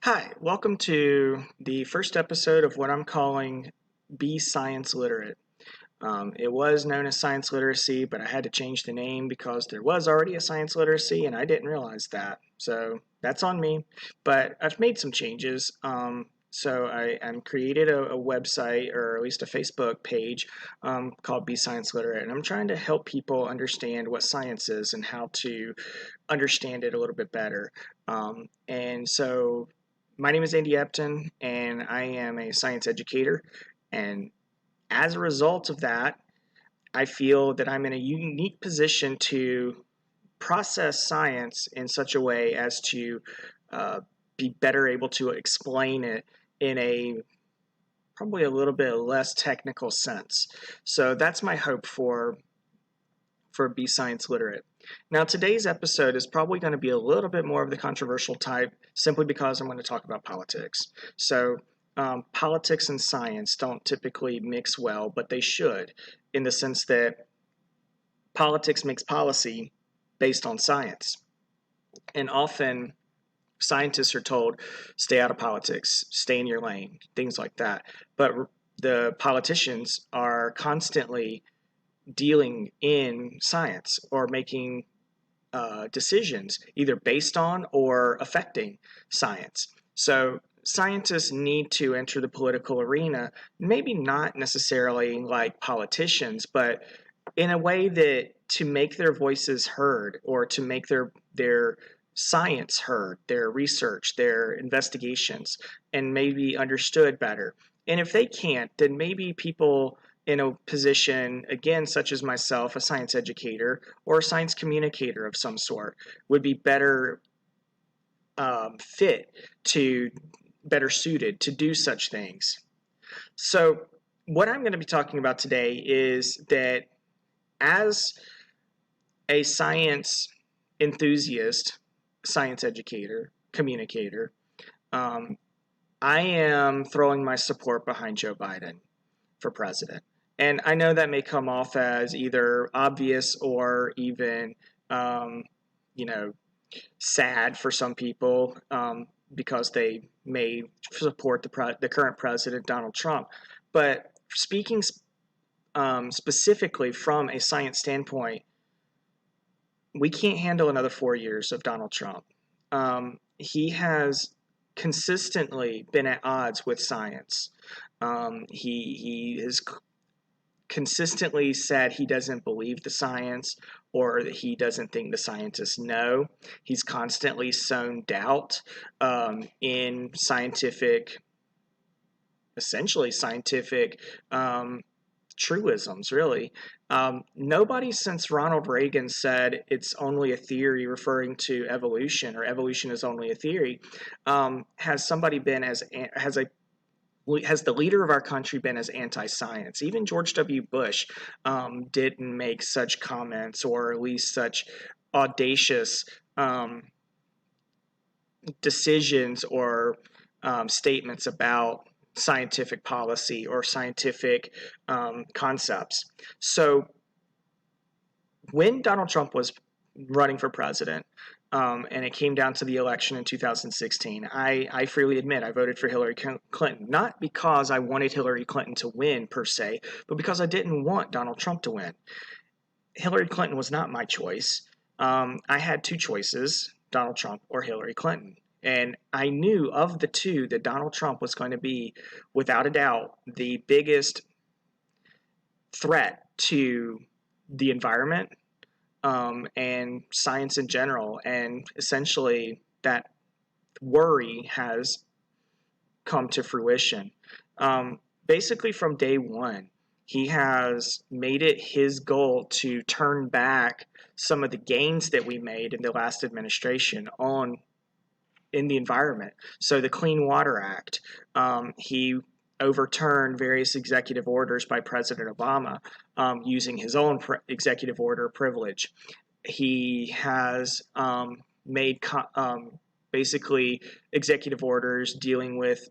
Hi, welcome to the first episode of what I'm calling Be Science Literate. It was known as Science Literacy, but I had to change the name because there was already a Science Literacy and I didn't realize that. So that's on me. But I've made some changes. So I created a website, or at least a Facebook page, called Be Science Literate. And I'm trying to help people understand what science is and how to understand it a little bit better. And so my name is Andy Epton, and I am a science educator. And as a result of that, I feel that I'm in a unique position to process science in such a way as to uh, be better able to explain it in a probably a little bit less technical sense. So that's my hope for Be Science Literate. Now, today's episode is probably going to be a little bit more of the controversial type simply because I'm going to talk about politics. So, politics and science don't typically mix well, but they should, in the sense that politics makes policy based on science. And often scientists are told, stay out of politics, stay in your lane, things like that. But the politicians are constantly dealing in science or making decisions either based on or affecting science. So scientists need to enter the political arena, maybe not necessarily like politicians, but in a way that to make their voices heard or to make their science heard, their research, their investigations, and maybe understood better. And if they can't, then maybe people in a position, again, such as myself, a science educator or a science communicator of some sort, would be better fit to, better suited to do such things. So, what I'm going to be talking about today is that as a science enthusiast, science educator, communicator, um, I am throwing my support behind Joe Biden for president. And I know that may come off as either obvious or even, um, you know, sad for some people because they may support the current president, Donald Trump. But speaking specifically from a science standpoint, we can't handle another 4 years of Donald Trump. He has consistently been at odds with science. He has consistently said he doesn't believe the science or that he doesn't think the scientists know. He's constantly sown doubt in scientific, essentially scientific truisms, really. Nobody since Ronald Reagan said it's only a theory, referring to evolution, or evolution is only a theory. Has somebody been has the leader of our country been as anti-science? Even George W. Bush didn't make such comments, or at least such audacious decisions or statements about scientific policy or scientific concepts. So when Donald Trump was running for president, and it came down to the election in 2016, I freely admit I voted for Hillary Clinton, not because I wanted Hillary Clinton to win per se, but because I didn't want Donald Trump to win. Hillary Clinton was not my choice. I had two choices, Donald Trump or Hillary Clinton. And I knew of the two that Donald Trump was going to be, without a doubt, the biggest threat to the environment and science in general. And essentially, that worry has come to fruition. Basically, from day one, he has made it his goal to turn back some of the gains that we made in the last administration on in the environment. So the Clean Water Act, he overturned various executive orders by President Obama using his own executive order privilege. He has made basically executive orders dealing with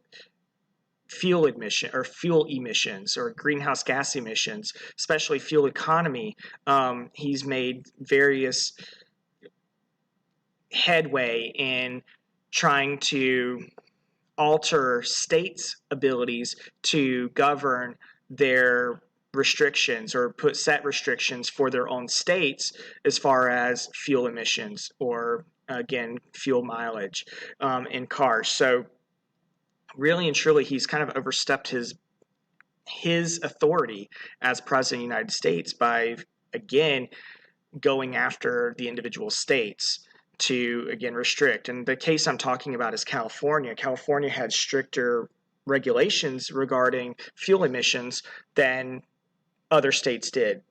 fuel emissions or greenhouse gas emissions, especially fuel economy. He's made various headway in trying to alter states' abilities to govern their restrictions or set restrictions for their own states as far as fuel emissions or, again, fuel mileage in cars. So really and truly, he's kind of overstepped his authority as president of the United States by, again, going after the individual states to, again, restrict. And the case I'm talking about is California. California had stricter regulations regarding fuel emissions than other states did.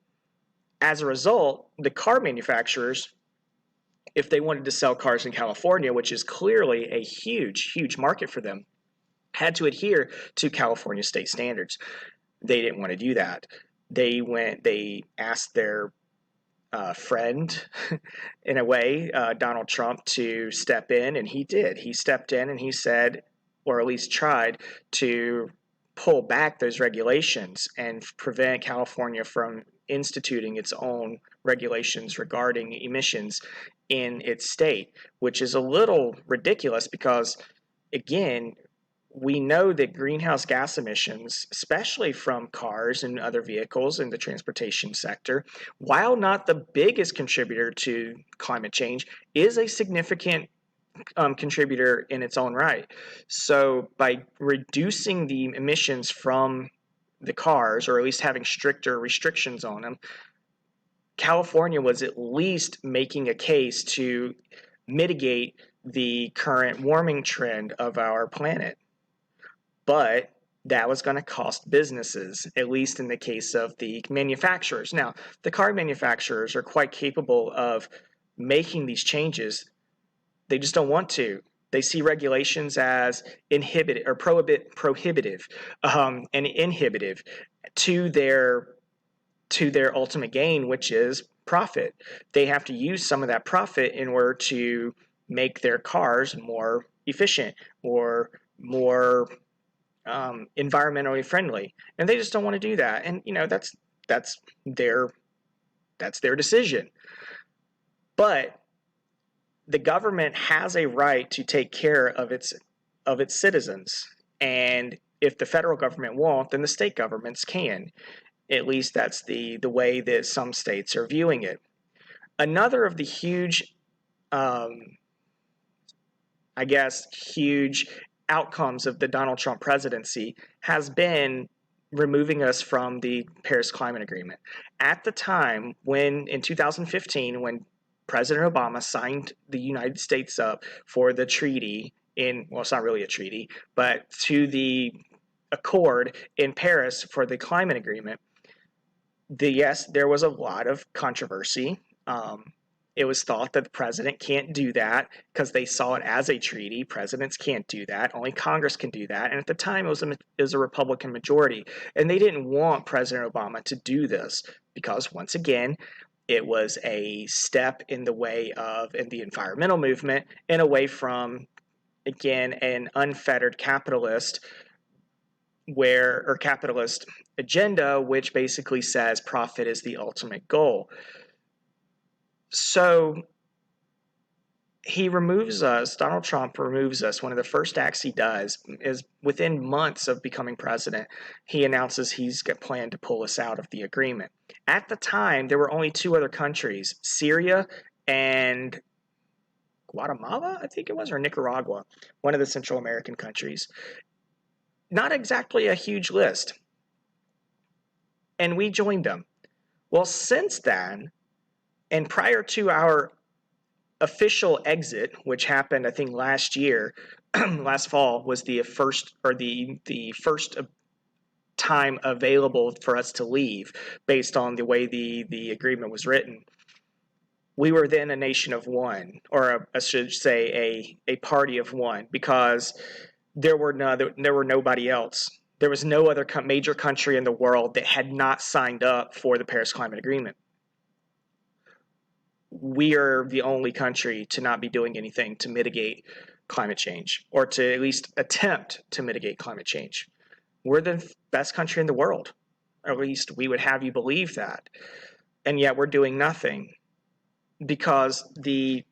As a result, the car manufacturers, if they wanted to sell cars in California, which is clearly a huge, huge market for them, had to adhere to California state standards. They didn't want to do that. They asked their friend, in a way, Donald Trump, to step in, and he did. He stepped in and he said, or at least tried to pull back those regulations and prevent California from instituting its own regulations regarding emissions in its state, which is a little ridiculous because, again, we know that greenhouse gas emissions, especially from cars and other vehicles in the transportation sector, while not the biggest contributor to climate change, is a significant contributor in its own right. So by reducing the emissions from the cars, or at least having stricter restrictions on them, California was at least making a case to mitigate the current warming trend of our planet. But that was going to cost businesses, at least in the case of the manufacturers. Now, the car manufacturers are quite capable of making these changes. They just don't want to. They see regulations as prohibitive and inhibitive to their ultimate gain, which is profit. They have to use some of that profit in order to make their cars more efficient or more environmentally friendly, and they just don't want to do that. And that's their decision. But the government has a right to take care of its citizens, and if the federal government won't, then the state governments can. At least that's the way that some states are viewing it. Another of the huge, huge outcomes of the Donald Trump presidency has been removing us from the Paris Climate Agreement. At the time, in 2015, when President Obama signed the United States up for the treaty it's not really a treaty, but to the accord in Paris for the climate agreement, yes, there was a lot of controversy. It was thought that the president can't do that because they saw it as a treaty. Presidents can't do that. Only Congress can do that. And at the time, it was a Republican majority. And they didn't want President Obama to do this because, once again, it was a step in the way of in the environmental movement and away from, again, an unfettered capitalist capitalist agenda, which basically says profit is the ultimate goal. So Donald Trump removes us. One of the first acts he does is within months of becoming president, he announces he's got planned to pull us out of the agreement. At the time, there were only two other countries, Syria and Guatemala, I think it was, or Nicaragua, one of the Central American countries. Not exactly a huge list. And we joined them. Well, since then, and prior to our official exit, which happened, I think, last year, last fall, was the first time available for us to leave based on the way the agreement was written. We were then a nation of one, or I should say a party of one, because there were nobody else. There was no other major country in the world that had not signed up for the Paris Climate Agreement. We are the only country to not be doing anything to mitigate climate change, or to at least attempt to mitigate climate change. We're the best country in the world. Or at least we would have you believe that. And yet we're doing nothing because the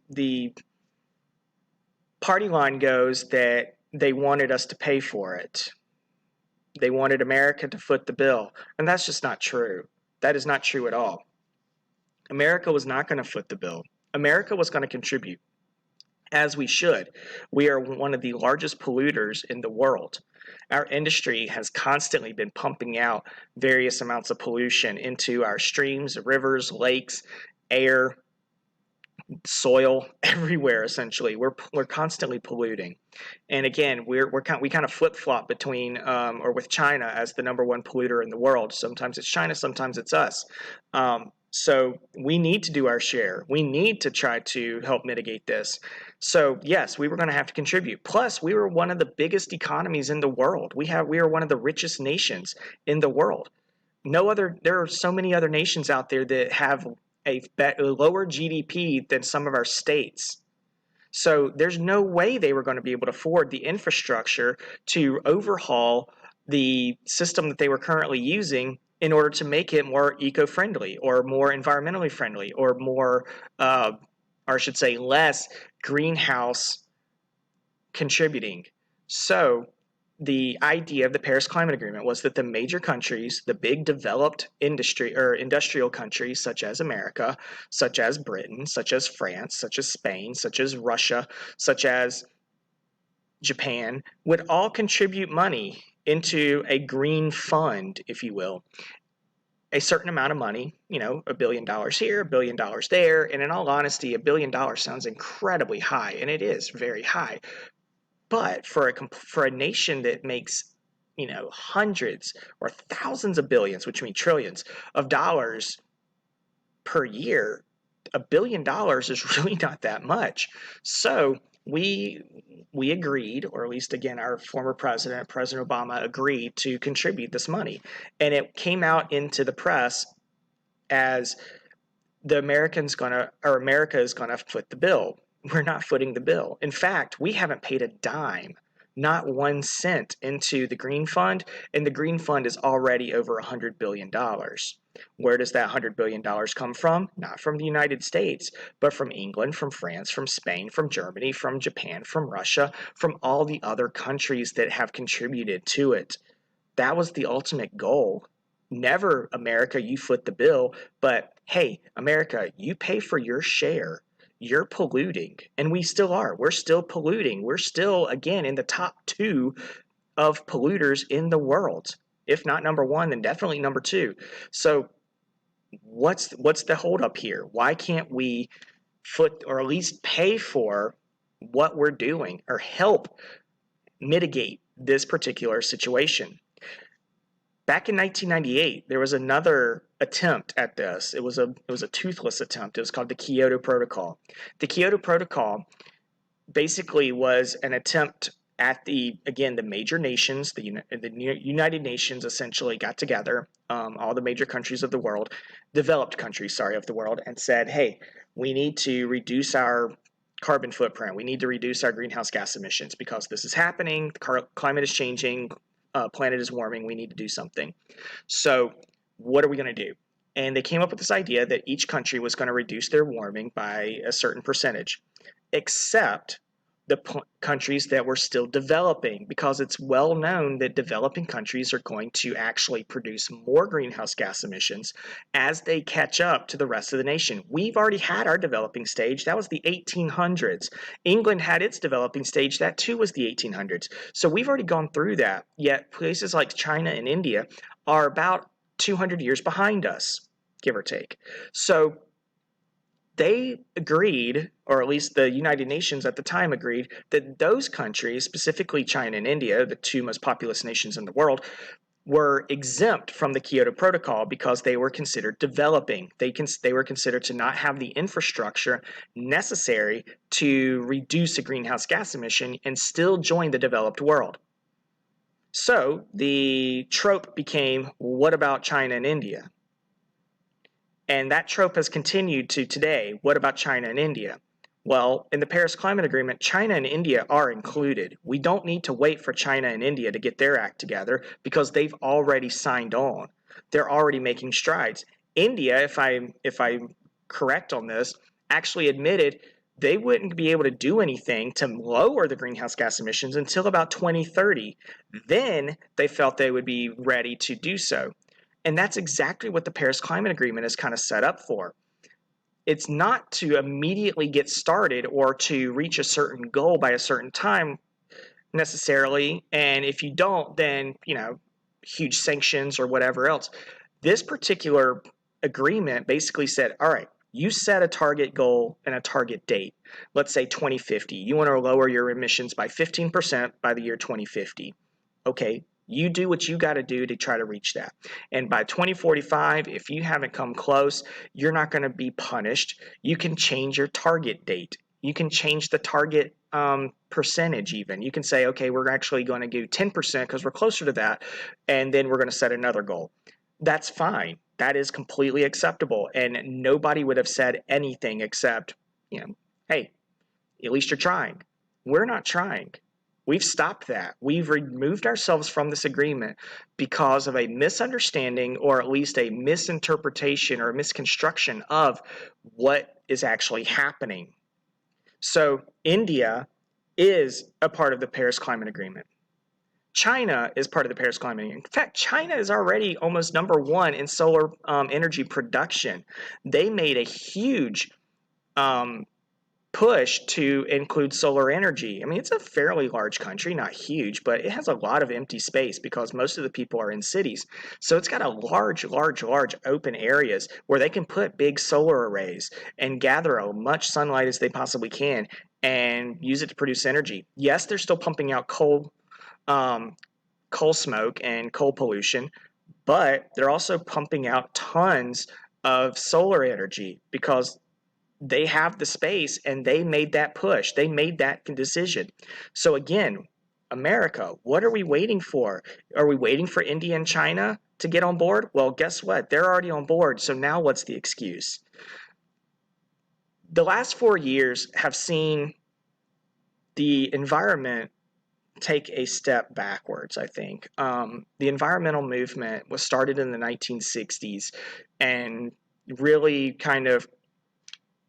party line goes that they wanted us to pay for it. They wanted America to foot the bill. And that's just not true. That is not true at all. America was not going to foot the bill. America was going to contribute, as we should. We are one of the largest polluters in the world. Our industry has constantly been pumping out various amounts of pollution into our streams, rivers, lakes, air, soil, everywhere. Essentially, we're constantly polluting. And again, we kind of flip flop between or with China as the number one polluter in the world. Sometimes it's China, sometimes it's us. So we need to do our share. We need to try to help mitigate this. So yes, we were going to have to contribute. Plus, we were one of the biggest economies in the world. We are one of the richest nations in the world. There are so many other nations out there that have a lower GDP than some of our states. So there's no way they were going to be able to afford the infrastructure to overhaul the system that they were currently using in order to make it more eco-friendly or more environmentally friendly or more, or I should say, less greenhouse contributing. So the idea of the Paris Climate Agreement was that the major countries, the big developed industry or industrial countries such as America, such as Britain, such as France, such as Spain, such as Russia, such as Japan, would all contribute money into a green fund, if you will. A certain amount of money, $1 billion here, $1 billion there. And in all honesty, $1 billion sounds incredibly high, and it is very high. But for a nation that makes, hundreds or thousands of billions, which means trillions of dollars per year, $1 billion is really not that much. So we agreed, or at least again, our former president, President Obama, agreed to contribute this money, and it came out into the press as America is gonna foot the bill. We're not footing the bill. In fact, we haven't paid a dime, not 1 cent into the Green Fund, and the Green Fund is already over $100 billion. Where does that $100 billion come from? Not from the United States, but from England, from France, from Spain, from Germany, from Japan, from Russia, from all the other countries that have contributed to it. That was the ultimate goal. Never, America, you foot the bill, but hey, America, you pay for your share. You're polluting, and we still are. We're still polluting. We're still, again, in the top 2 of polluters in the world. If not number 1, then definitely number 2. So what's the holdup here? Why can't we foot or at least pay for what we're doing or help mitigate this particular situation? Back in 1998, there was another attempt at this. It was a toothless attempt. It was called the Kyoto Protocol. The Kyoto Protocol basically was an attempt at the major nations, the United Nations essentially got together, all the major countries of the world, developed countries, of the world, and said, hey, we need to reduce our carbon footprint. We need to reduce our greenhouse gas emissions because this is happening. The climate is changing. Planet is warming. We need to do something. So what are we going to do? And they came up with this idea that each country was going to reduce their warming by a certain percentage, except the countries that were still developing, because it's well known that developing countries are going to actually produce more greenhouse gas emissions as they catch up to the rest of the nation. We've already had our developing stage. That was the 1800s. England had its developing stage. That too was the 1800s. So we've already gone through that, yet places like China and India are about 200 years behind us, give or take. So they agreed, or at least the United Nations at the time agreed, that those countries, specifically China and India, the 2 most populous nations in the world, were exempt from the Kyoto Protocol because they were considered developing. They were considered to not have the infrastructure necessary to reduce a greenhouse gas emission and still join the developed world. So the trope became, what about China and India? And that trope has continued to today. What about China and India? Well, in the Paris Climate Agreement, China and India are included. We don't need to wait for China and India to get their act together because they've already signed on. They're already making strides. India, if I'm correct on this, actually admitted they wouldn't be able to do anything to lower the greenhouse gas emissions until about 2030. Then they felt they would be ready to do so. And that's exactly what the Paris Climate Agreement is kind of set up for. It's not to immediately get started or to reach a certain goal by a certain time necessarily. And if you don't, then, huge sanctions or whatever else. This particular agreement basically said, all right, you set a target goal and a target date. Let's say 2050. You want to lower your emissions by 15% by the year 2050. Okay, you do what you got to do to try to reach that. And by 2045, if you haven't come close, you're not going to be punished. You can change your target date. You can change the target percentage even. You can say, okay, we're actually going to do 10% because we're closer to that, and then we're going to set another goal. That's fine. That is completely acceptable. And nobody would have said anything except, hey, at least you're trying. We're not trying. We've stopped that. We've removed ourselves from this agreement because of a misunderstanding or at least a misinterpretation or a misconstruction of what is actually happening. So India is a part of the Paris Climate Agreement. China is part of the Paris Climate Agreement. In fact, China is already almost number one in solar energy production. They made a huge push to include solar energy. I mean, it's a fairly large country, not huge, but it has a lot of empty space because most of the people are in cities. So it's got a large open areas where they can put big solar arrays and gather as much sunlight as they possibly can and use it to produce energy. Yes, they're still pumping out coal smoke and coal pollution, but they're also pumping out tons of solar energy because they have the space and they made that push. They made that decision. So again, America, what are we waiting for? Are we waiting for India and China to get on board? Well, guess what? They're already on board. So now what's the excuse? The last 4 years have seen the environment take a step backwards, I think. The environmental movement was started in the 1960s and really kind of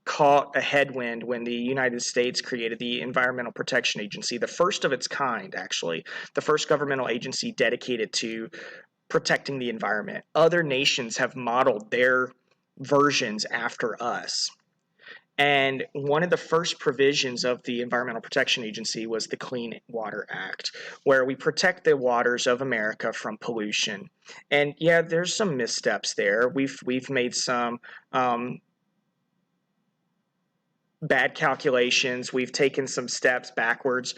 caught a headwind when the United States created the Environmental Protection Agency, the first of its kind, actually, the first governmental agency dedicated to protecting the environment. Other nations have modeled their versions after us. And one of the first provisions of the Environmental Protection Agency was the Clean Water Act, where we protect the waters of America from pollution. And yeah, there's some missteps there. We've made some bad calculations. We've taken some steps backwards.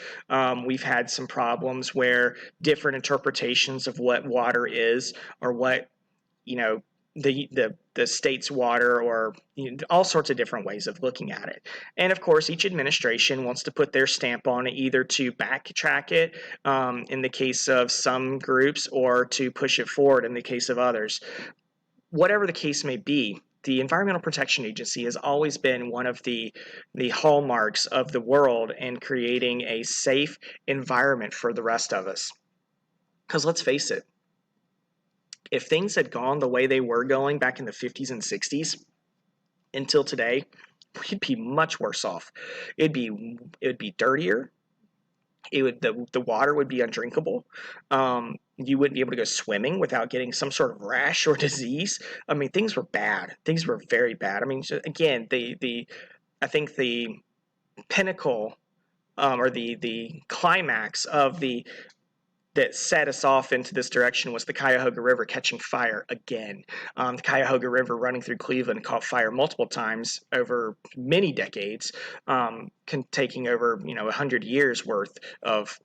We've had some problems where different interpretations of what water is or what, the state's water or all sorts of different ways of looking at it. And of course, each administration wants to put their stamp on it, either to backtrack it in the case of some groups or to push it forward in the case of others. Whatever the case may be, the Environmental Protection Agency has always been one of the hallmarks of the world in creating a safe environment for the rest of us. Because let's face it, if things had gone the way they were going back in the 50s and 60s until today, we'd be much worse off. It would be dirtier. The water would be undrinkable. You wouldn't be able to go swimming without getting some sort of rash or disease. I mean, things were bad. Things were very bad. I mean, again, I think the pinnacle or the climax of that set us off into this direction was the Cuyahoga River catching fire again. The Cuyahoga River running through Cleveland caught fire multiple times over many decades, taking over 100 years worth of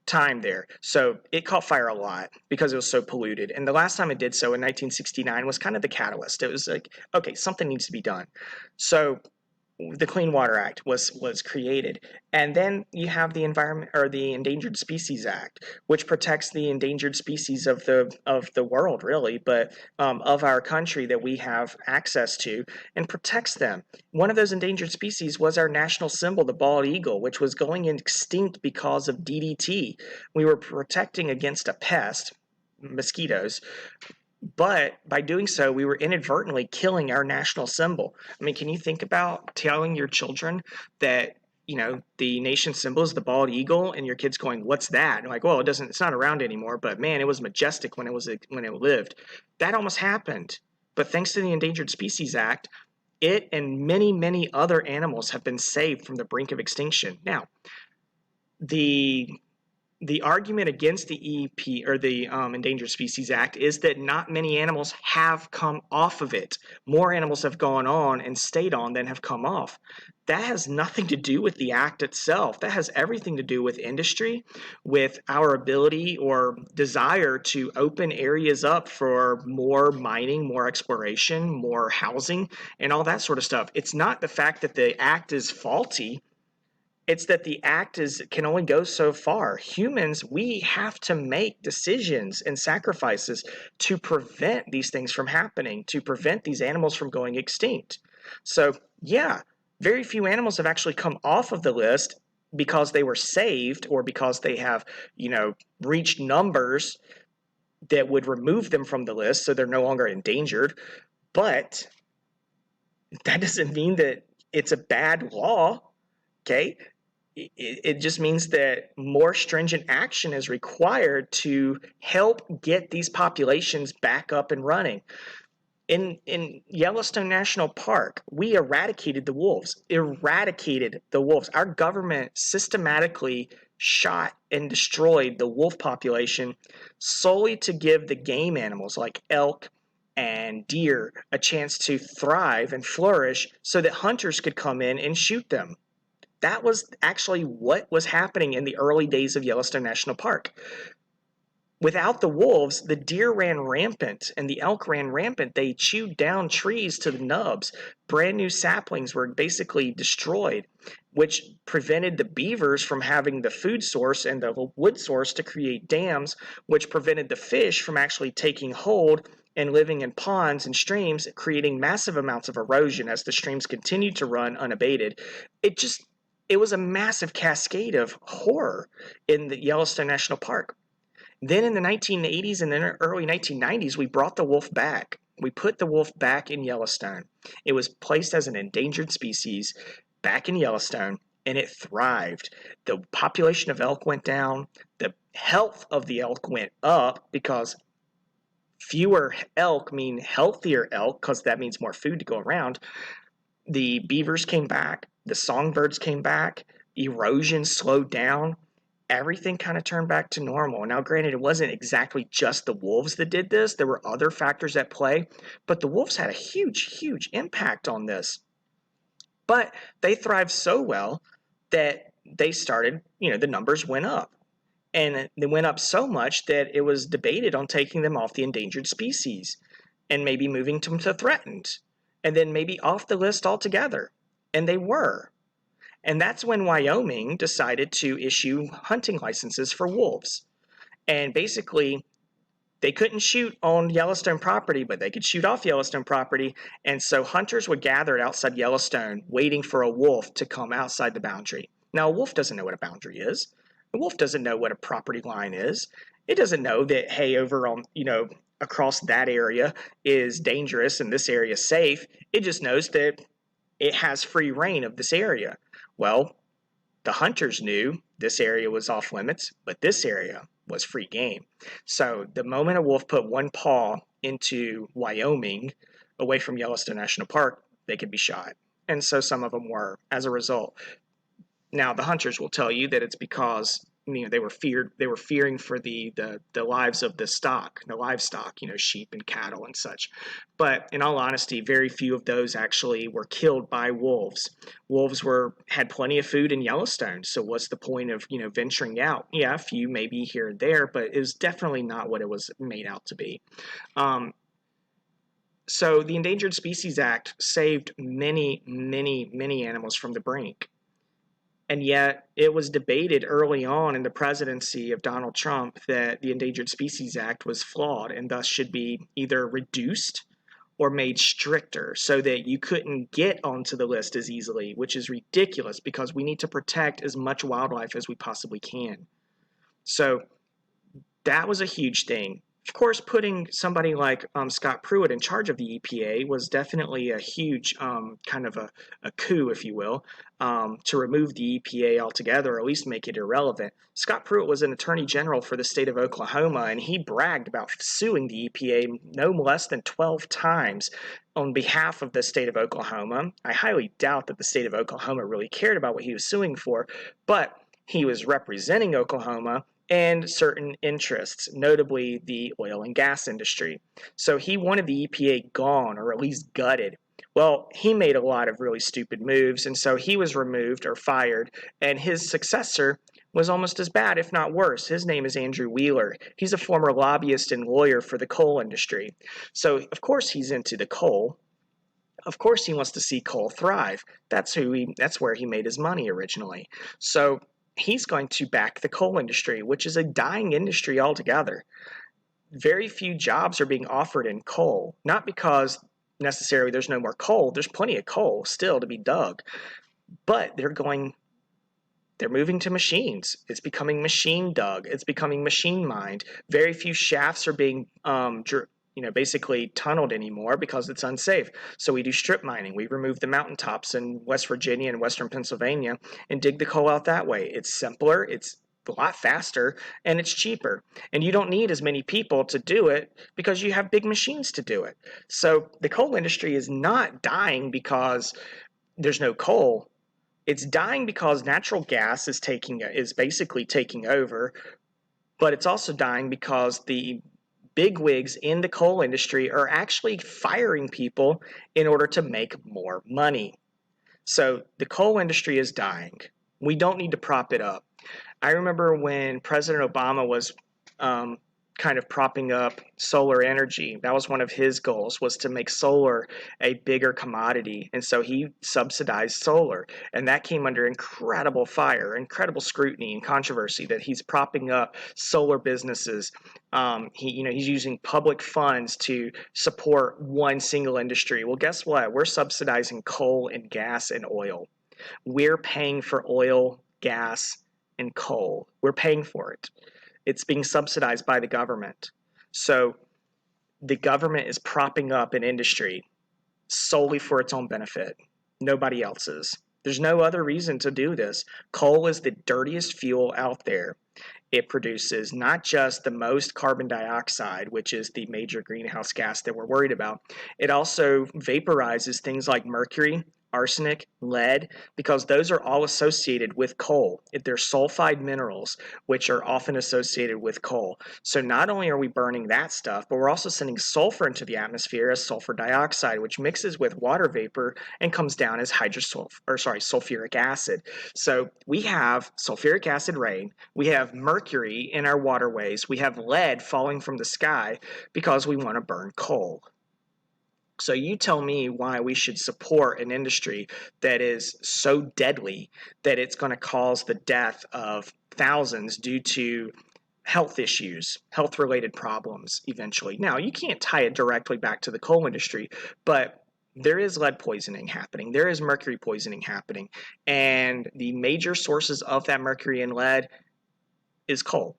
time there. So it caught fire a lot because it was so polluted. And the last time it did so in 1969 was kind of the catalyst. It was like, okay, something needs to be done. So the Clean Water Act was created, and then you have the Environment or the Endangered Species Act, which protects the endangered species of the world, really, but of our country that we have access to, and protects them. One of those endangered species was our national symbol, the bald eagle, which was going extinct because of DDT. We were protecting against a pest, mosquitoes, But by doing so, we were inadvertently killing our national symbol. I mean, can you think about telling your children that, the nation symbol is the bald eagle, and your kids going, "What's that?" And like, well, it's not around anymore, but man, it was majestic when it lived. That almost happened. But thanks to the Endangered Species Act, it and many, many other animals have been saved from the brink of extinction. Now, the the argument against the EP or the Endangered Species Act is that not many animals have come off of it. More animals have gone on and stayed on than have come off. That has nothing to do with the act itself. That has everything to do with industry, with our ability or desire to open areas up for more mining, more exploration, more housing, and all that sort of stuff. It's not the fact that the act is faulty. It's that the act can only go so far. Humans, we have to make decisions and sacrifices to prevent these things from happening, to prevent these animals from going extinct. So, yeah, very few animals have actually come off of the list because they were saved or because they have, reached numbers that would remove them from the list so they're no longer endangered. But that doesn't mean that it's a bad law, okay? It just means that more stringent action is required to help get these populations back up and running. In Yellowstone National Park, we eradicated the wolves. Our government systematically shot and destroyed the wolf population solely to give the game animals like elk and deer a chance to thrive and flourish so that hunters could come in and shoot them. That was actually what was happening in the early days of Yellowstone National Park. Without the wolves, the deer ran rampant and the elk ran rampant. They chewed down trees to the nubs. Brand new saplings were basically destroyed, which prevented the beavers from having the food source and the wood source to create dams, which prevented the fish from actually taking hold and living in ponds and streams, creating massive amounts of erosion as the streams continued to run unabated. It was a massive cascade of horror in the Yellowstone National Park. Then in the 1980s and the early 1990s, we brought the wolf back. We put the wolf back in Yellowstone. It was placed as an endangered species back in Yellowstone, and it thrived. The population of elk went down. The health of the elk went up because fewer elk mean healthier elk, because that means more food to go around. The beavers came back. The songbirds came back. Erosion slowed down. Everything kind of turned back to normal. Now, granted, it wasn't exactly just the wolves that did this. There were other factors at play, but the wolves had a huge, huge impact on this. But they thrived so well that they started, the numbers went up. And they went up so much that it was debated on taking them off the endangered species and maybe moving them to threatened and then maybe off the list altogether. And they were. And that's when Wyoming decided to issue hunting licenses for wolves. And basically, they couldn't shoot on Yellowstone property, but they could shoot off Yellowstone property. And so hunters would gather outside Yellowstone waiting for a wolf to come outside the boundary. Now, a wolf doesn't know what a boundary is. A wolf doesn't know what a property line is. It doesn't know that, hey, over on, across that area is dangerous and this area is safe. It just knows that it has free reign of this area. Well, the hunters knew this area was off limits, but this area was free game. So the moment a wolf put one paw into Wyoming, away from Yellowstone National Park, they could be shot. And so some of them were as a result. Now the hunters will tell you that it's because they were fearing for the lives of the livestock, sheep and cattle and such. But in all honesty, very few of those actually were killed by wolves. Wolves had plenty of food in Yellowstone, so what's the point of venturing out? Yeah, a few maybe here and there, but it was definitely not what it was made out to be. So the Endangered Species Act saved many, many, many animals from the brink. And yet it was debated early on in the presidency of Donald Trump that the Endangered Species Act was flawed and thus should be either reduced or made stricter so that you couldn't get onto the list as easily, which is ridiculous because we need to protect as much wildlife as we possibly can. So that was a huge thing. Of course, putting somebody like Scott Pruitt in charge of the EPA was definitely a huge kind of a coup, if you will, to remove the EPA altogether, or at least make it irrelevant. Scott Pruitt was an attorney general for the state of Oklahoma, and he bragged about suing the EPA no less than 12 times on behalf of the state of Oklahoma. I highly doubt that the state of Oklahoma really cared about what he was suing for, but he was representing Oklahoma and certain interests, notably the oil and gas industry. So he wanted the EPA gone, or at least gutted. Well, he made a lot of really stupid moves, and so he was removed or fired, and his successor was almost as bad, if not worse. His name is Andrew Wheeler. He's a former lobbyist and lawyer for the coal industry. So, of course, he's into the coal. Of course, he wants to see coal thrive. That's where he made his money originally. So, he's going to back the coal industry, which is a dying industry altogether. Very few jobs are being offered in coal, not because necessarily there's no more coal. There's plenty of coal still to be dug, but they're moving to machines. It's becoming machine dug. It's becoming machine mined. Very few shafts are being basically tunneled anymore because it's unsafe. So we do strip mining. We remove the mountaintops in West Virginia and Western Pennsylvania and dig the coal out that way. It's simpler, it's a lot faster, and it's cheaper. And you don't need as many people to do it because you have big machines to do it. So the coal industry is not dying because there's no coal. It's dying because natural gas is basically taking over, but it's also dying because the bigwigs in the coal industry are actually firing people in order to make more money. So the coal industry is dying. We don't need to prop it up. I remember when President Obama was kind of propping up solar energy. That was one of his goals, was to make solar a bigger commodity. And so he subsidized solar. And that came under incredible fire, incredible scrutiny and controversy that he's propping up solar businesses. He's using public funds to support one single industry. Well, guess what? We're subsidizing coal and gas and oil. We're paying for oil, gas, and coal. We're paying for it. It's being subsidized by the government. So the government is propping up an industry solely for its own benefit, nobody else's. There's no other reason to do this. Coal is the dirtiest fuel out there. It produces not just the most carbon dioxide, which is the major greenhouse gas that we're worried about, it also vaporizes things like mercury, arsenic, lead, because those are all associated with coal. They're sulfide minerals, which are often associated with coal. So not only are we burning that stuff, but we're also sending sulfur into the atmosphere as sulfur dioxide, which mixes with water vapor and comes down as sulfuric acid. So we have sulfuric acid rain, we have mercury in our waterways, we have lead falling from the sky because we want to burn coal. So you tell me why we should support an industry that is so deadly that it's going to cause the death of thousands due to health issues, health-related problems eventually. Now, you can't tie it directly back to the coal industry, but there is lead poisoning happening. There is mercury poisoning happening. And the major sources of that mercury and lead is coal.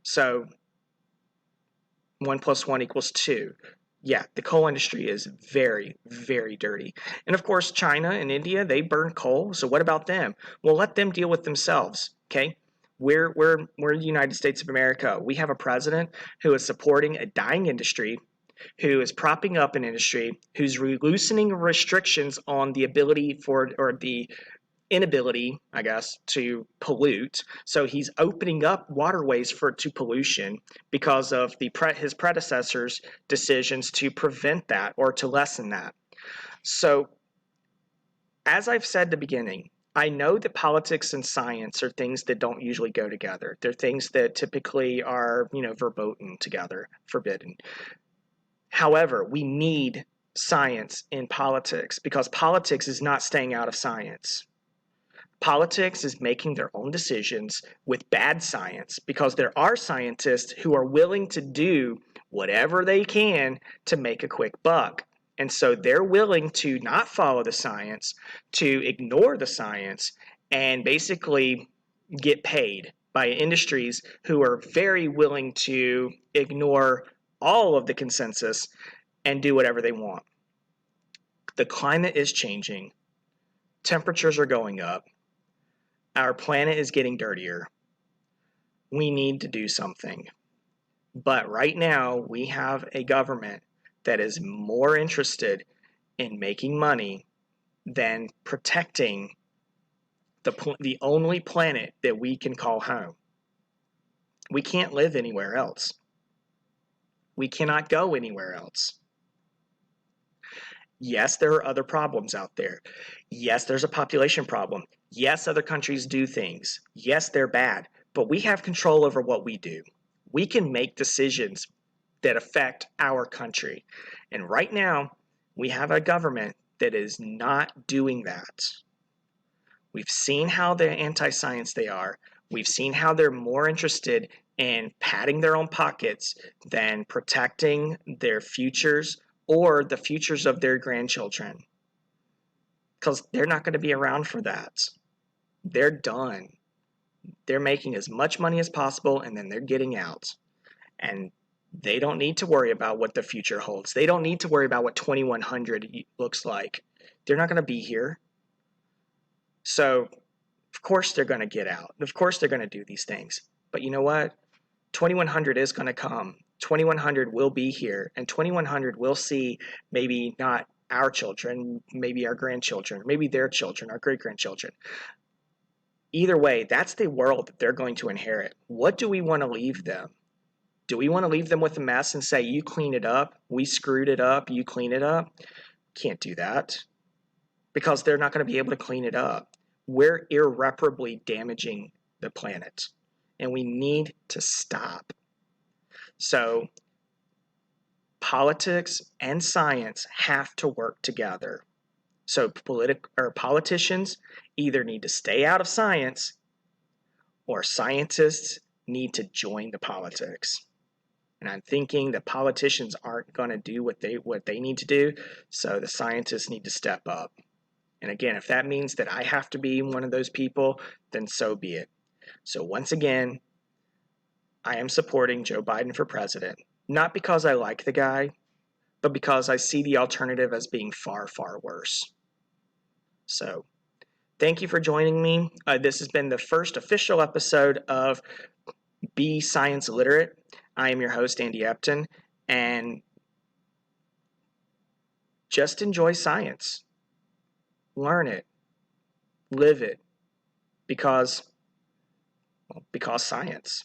So 1 + 1 = 2. Yeah, the coal industry is very, very dirty. And of course, China and India, they burn coal. So what about them? Well, let them deal with themselves, okay? We're the United States of America. We have a president who is supporting a dying industry, who is propping up an industry, who's loosening restrictions on the ability or the inability, I guess, to pollute. So he's opening up waterways to pollution because of his predecessors' decisions to prevent that or to lessen that. So, as I've said at the beginning, I know that politics and science are things that don't usually go together. They're things that typically are, verboten together, forbidden. However, we need science in politics because politics is not staying out of science. Politics is making their own decisions with bad science because there are scientists who are willing to do whatever they can to make a quick buck. And so they're willing to not follow the science, to ignore the science, and basically get paid by industries who are very willing to ignore all of the consensus and do whatever they want. The climate is changing. Temperatures are going up. Our planet is getting dirtier. We need to do something. But right now, we have a government that is more interested in making money than protecting the only planet that we can call home. We can't live anywhere else. We cannot go anywhere else. Yes, there are other problems out there. Yes, there's a population problem. Yes, other countries do things. Yes, they're bad. But we have control over what we do. We can make decisions that affect our country. And right now, we have a government that is not doing that. We've seen how they're anti-science they are. We've seen how they're more interested in padding their own pockets than protecting their futures or the futures of their grandchildren. Because they're not going to be around for that. They're done. They're making as much money as possible and then they're getting out. And they don't need to worry about what the future holds. They don't need to worry about what 2100 looks like. They're not going to be here. So, of course they're going to get out. Of course they're going to do these things. But you know what? 2100 is going to come. 2100 will be here. And 2100 will see maybe not our children, maybe our grandchildren, maybe their children, our great-grandchildren. Either way, that's the world that they're going to inherit. What do we want to leave them? Do we want to leave them with a mess and say, you clean it up, we screwed it up, you clean it up? Can't do that because they're not going to be able to clean it up. We're irreparably damaging the planet and we need to stop. So politics and science have to work together. So politicians either need to stay out of science or scientists need to join the politics. And I'm thinking that politicians aren't going to do what they need to do, so the scientists need to step up. And again, if that means that I have to be one of those people, then so be it. So once again, I am supporting Joe Biden for president, not because I like the guy, but because I see the alternative as being far, far worse. So thank you for joining me. This has been the first official episode of Be Science Literate. I am your host, Andy Epton, and just enjoy science. Learn it. Live it. Because science.